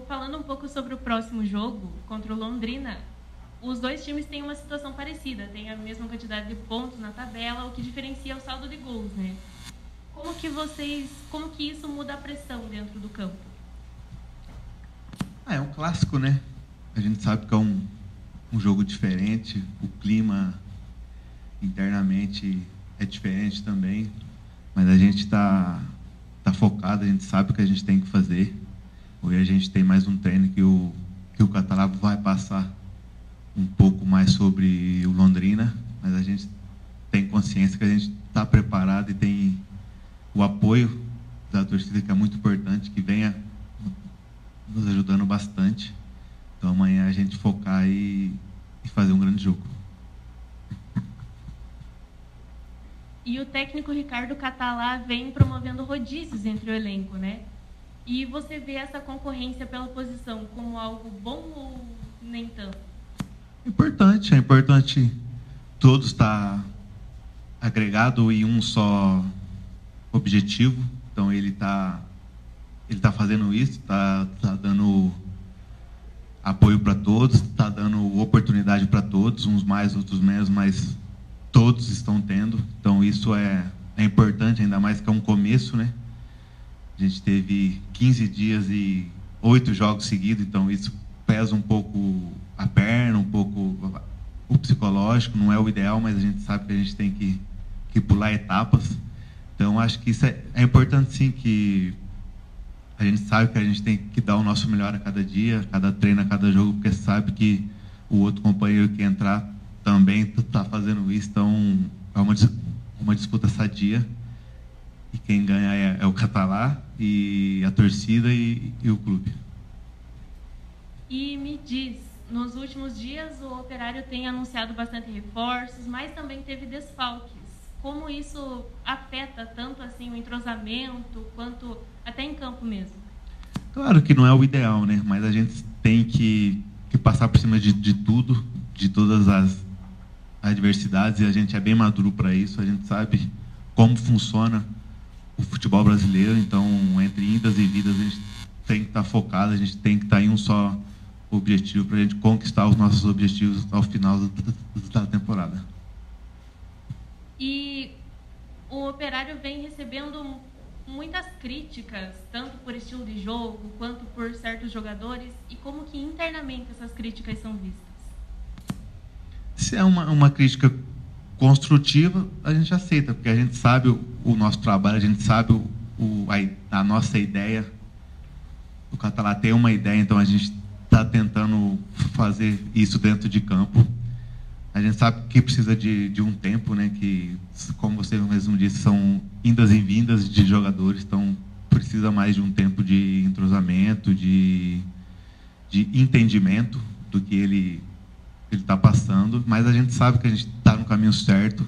Falando um pouco sobre o próximo jogo contra o Londrina, os dois times têm uma situação parecida, têm a mesma quantidade de pontos na tabela, o que diferencia o saldo de gols, né? Como que isso muda a pressão dentro do campo? É um clássico, né? A gente sabe que é um jogo diferente, o clima internamente é diferente também, mas a gente tá focado, a gente sabe o que a gente tem que fazer. Hoje a gente tem mais um treino que o Catalá vai passar um pouco mais sobre o Londrina, mas a gente tem consciência que a gente está preparado e tem o apoio da torcida, que é muito importante, que venha nos ajudando bastante. Então amanhã a gente focar e fazer um grande jogo. E o técnico Ricardo Catalá vem promovendo rodízios entre o elenco, né? E você vê essa concorrência pela posição como algo bom ou nem tanto? É importante todos estar agregado em um só objetivo. Então ele tá fazendo isso, tá dando apoio para todos, está dando oportunidade para todos, uns mais, outros menos, mas todos estão tendo. Então isso é importante, ainda mais que é um começo, né? A gente teve 15 dias e 8 jogos seguidos, então isso pesa um pouco a perna, um pouco o psicológico. Não é o ideal, mas a gente sabe que a gente tem que pular etapas. Então acho que isso é importante, sim, que a gente sabe que a gente tem que dar o nosso melhor a cada dia, a cada treino, a cada jogo, porque sabe que o outro companheiro que entrar também está fazendo isso. Então é uma disputa sadia. E quem ganha é o Catalá, e a torcida e o clube. E me diz, nos últimos dias o Operário tem anunciado bastante reforços, mas também teve desfalques. Como isso afeta tanto assim o entrosamento, quanto até em campo mesmo? Claro que não é o ideal, né? Mas a gente tem que passar por cima de tudo, de todas as adversidades, e a gente é bem maduro para isso. A gente sabe como funciona o futebol brasileiro. Então, entre indas e vidas, a gente tem que estar focado, a gente tem que estar em um só objetivo para a gente conquistar os nossos objetivos ao final da temporada. E o Operário vem recebendo muitas críticas, tanto por estilo de jogo, quanto por certos jogadores, e como que internamente essas críticas são vistas? Se é uma crítica construtiva, a gente aceita, porque a gente sabe o nosso trabalho, a gente sabe a nossa ideia. O Catalá tem uma ideia, então a gente está tentando fazer isso dentro de campo. A gente sabe que precisa de um tempo, né? Que, como você mesmo disse, são indas e vindas de jogadores, então precisa mais de um tempo de entrosamento, de entendimento do que ele está passando, mas a gente sabe que a gente está no caminho certo.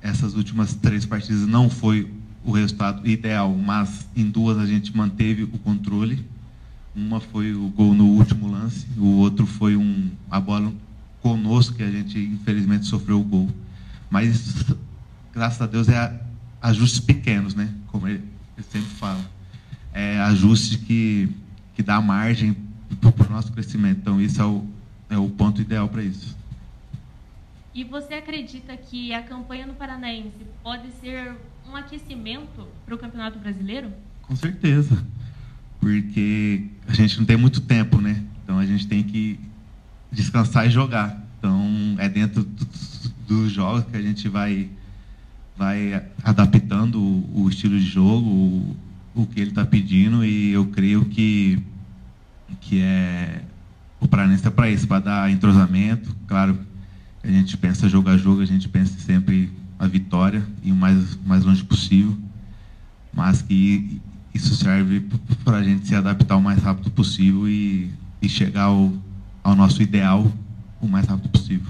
Essas últimas 3 partidas não foi o resultado ideal, mas em 2 a gente manteve o controle. Uma foi o gol no último lance, o outro foi a bola conosco, que a gente infelizmente sofreu o gol. Mas graças a Deus é ajustes pequenos, né? Como ele sempre fala. É ajuste que dá margem para o nosso crescimento. Então isso é o ponto ideal para isso. E você acredita que a campanha no Paranaense pode ser um aquecimento para o Campeonato Brasileiro? Com certeza, porque a gente não tem muito tempo, né? Então a gente tem que descansar e jogar. Então é dentro dos jogos que a gente vai adaptando o estilo de jogo, o que ele está pedindo, e eu creio que o Paranaense é para isso, para dar entrosamento. Claro, a gente pensa jogo a jogo, a gente pensa sempre a vitória e o mais longe possível, mas que isso serve para a gente se adaptar o mais rápido possível e chegar ao nosso ideal o mais rápido possível.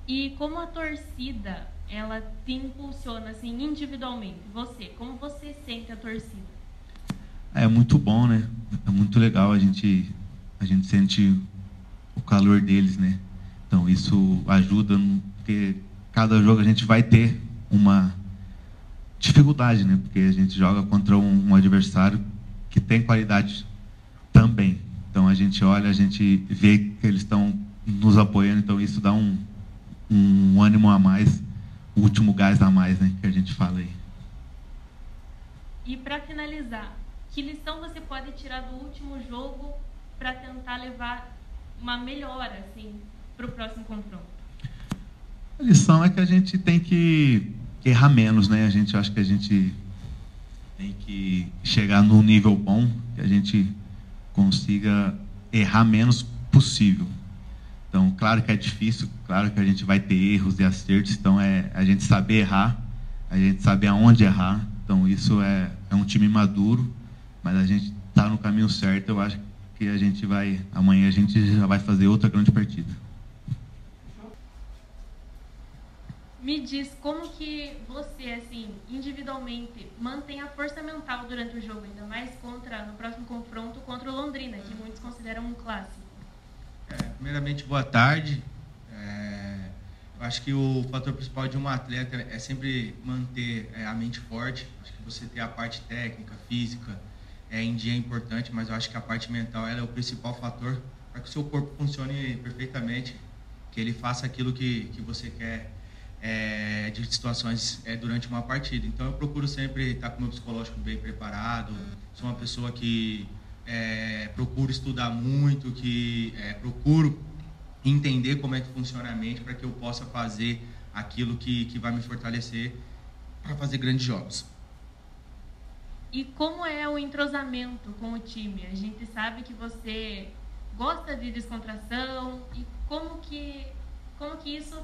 E como a torcida, ela te impulsiona assim individualmente? Como você sente a torcida? É muito bom, né? É muito legal, a gente sente o calor deles, né? Então isso ajuda, porque cada jogo a gente vai ter uma dificuldade, né? Porque a gente joga contra um adversário que que tem qualidade também. Então a gente olha, a gente vê que eles estão nos apoiando, então isso dá um ânimo a mais, o último gás a mais, né, que a gente fala aí. E para finalizar, que lição você pode tirar do último jogo para tentar levar uma melhora assim, para o próximo confronto? A lição é que a gente tem que errar menos, né? Acho que a gente tem que chegar num nível bom, que a gente consiga errar menos possível. Então, claro que é difícil, claro que a gente vai ter erros e acertos, então é a gente saber errar, a gente saber aonde errar. Então, isso é um time maduro, mas a gente está no caminho certo. Eu acho que amanhã a gente já vai fazer outra grande partida. Me diz como que você, assim, individualmente, mantém a força mental durante o jogo, ainda mais no próximo confronto contra o Londrina, que muitos consideram um clássico. Primeiramente, boa tarde. Eu acho que o fator principal de um atleta é sempre manter a mente forte. Acho que você ter a parte técnica, física, em dia é importante, mas eu acho que a parte mental ela é o principal fator para que o seu corpo funcione perfeitamente, que ele faça aquilo que você quer de situações durante uma partida. Então eu procuro sempre estar com o meu psicológico bem preparado, sou uma pessoa que procuro estudar muito, que procuro entender como é que funciona a mente para que eu possa fazer aquilo que vai me fortalecer para fazer grandes jogos. E como é o entrosamento com o time? A gente sabe que você gosta de descontração e como que isso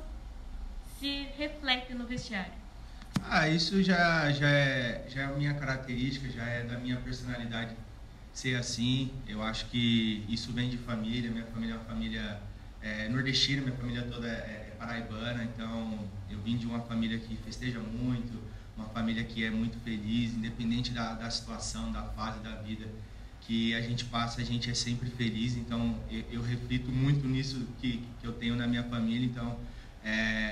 se reflete no vestiário? Isso já é a minha característica, já é da minha personalidade ser assim. Eu acho que isso vem de família. Minha família é uma família nordestina, minha família toda é paraibana, então eu vim de uma família que festeja muito, uma família que é muito feliz, independente da situação, da fase da vida que a gente passa, a gente é sempre feliz. Então eu reflito muito nisso que eu tenho na minha família. Então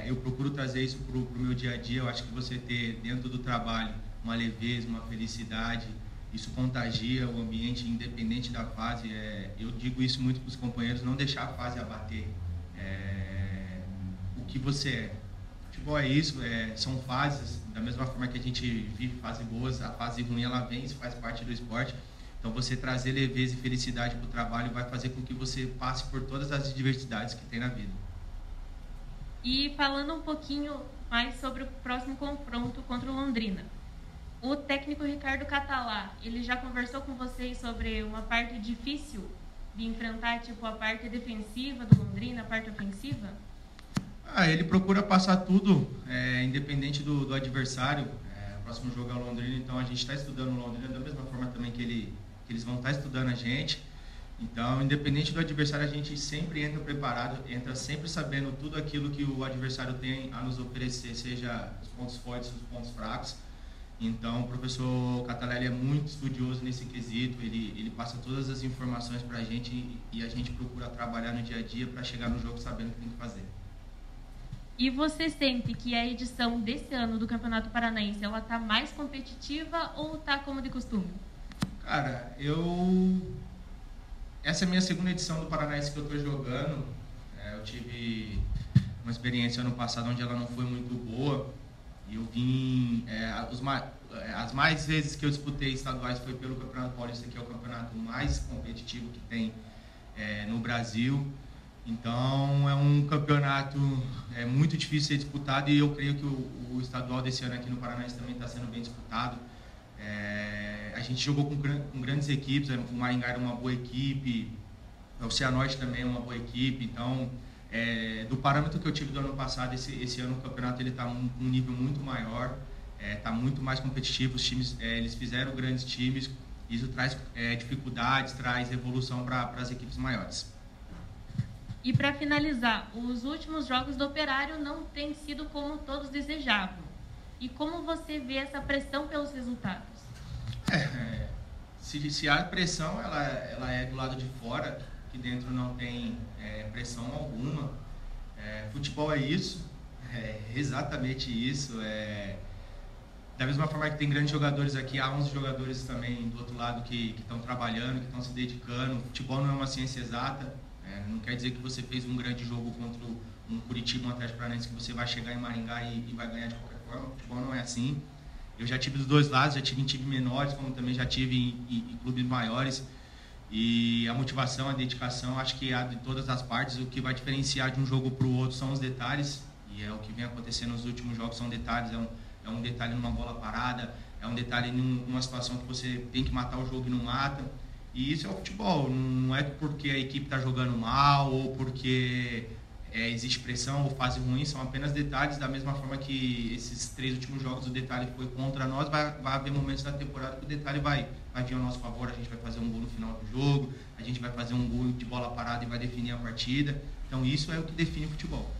eu procuro trazer isso para o meu dia a dia. Eu acho que você ter dentro do trabalho uma leveza, uma felicidade, isso contagia o ambiente, independente da fase. Eu digo isso muito para os companheiros, não deixar a fase abater o que você é. Futebol é isso, são fases, da mesma forma que a gente vive fases boas, a fase ruim ela vem, isso faz parte do esporte. Então você trazer leveza e felicidade para o trabalho vai fazer com que você passe por todas as adversidades que tem na vida. E falando um pouquinho mais sobre o próximo confronto contra o Londrina. O técnico Ricardo Catalá, ele já conversou com vocês sobre uma parte difícil de enfrentar, tipo a parte defensiva do Londrina, a parte ofensiva? Ele procura passar tudo, independente do adversário. O próximo jogo é o Londrina, então a gente está estudando o Londrina da mesma forma também que eles vão estar estudando a gente. Então, independente do adversário, a gente sempre entra preparado, entra sempre sabendo tudo aquilo que o adversário tem a nos oferecer, seja os pontos fortes, os pontos fracos. Então, o professor Catalelli é muito estudioso nesse quesito, ele passa todas as informações para a gente e a gente procura trabalhar no dia a dia para chegar no jogo sabendo o que tem que fazer. E você sente que a edição desse ano do Campeonato Paranaense, ela está mais competitiva ou está como de costume? Cara, essa é a minha segunda edição do Paranaense que eu estou jogando. Eu tive uma experiência ano passado onde ela não foi muito boa. E eu vim... as mais vezes que eu disputei estaduais foi pelo Campeonato Paulista, que é o campeonato mais competitivo que tem no Brasil. Então é um campeonato muito difícil de ser disputado e eu creio que o estadual desse ano aqui no Paranaense também está sendo bem disputado. A gente jogou com grandes equipes, o Maringá era uma boa equipe, o Cianorte também é uma boa equipe. Então, do parâmetro que eu tive do ano passado, esse ano o campeonato está um nível muito maior, está muito mais competitivo. Os times eles fizeram grandes times, isso traz dificuldades, traz evolução para as equipes maiores. E para finalizar, os últimos jogos do Operário não têm sido como todos desejavam. E como você vê essa pressão pelos resultados? Se há pressão, ela é do lado de fora, que dentro não tem pressão alguma. Futebol é isso, exatamente isso. Da mesma forma que tem grandes jogadores aqui, há 11 jogadores também do outro lado que estão trabalhando, que estão se dedicando. O futebol não é uma ciência exata, não quer dizer que você fez um grande jogo contra um Curitiba, um Atlético Paranaense, que você vai chegar em Maringá e vai ganhar de qualquer forma. O futebol não é assim. Eu já tive dos dois lados, já tive em times menores, como também já tive em clubes maiores. E a motivação, a dedicação, acho que há de todas as partes. O que vai diferenciar de um jogo para o outro são os detalhes. E é o que vem acontecendo nos últimos jogos, são detalhes. É um detalhe numa bola parada, é um detalhe numa situação que você tem que matar o jogo e não mata. E isso é o futebol. Não é porque a equipe está jogando mal ou porque existe pressão ou fase ruim, são apenas detalhes. Da mesma forma que esses 3 últimos jogos o detalhe foi contra nós, vai haver momentos na temporada que o detalhe vai vir ao nosso favor. A gente vai fazer um gol no final do jogo, a gente vai fazer um gol de bola parada e vai definir a partida. Então isso é o que define o futebol.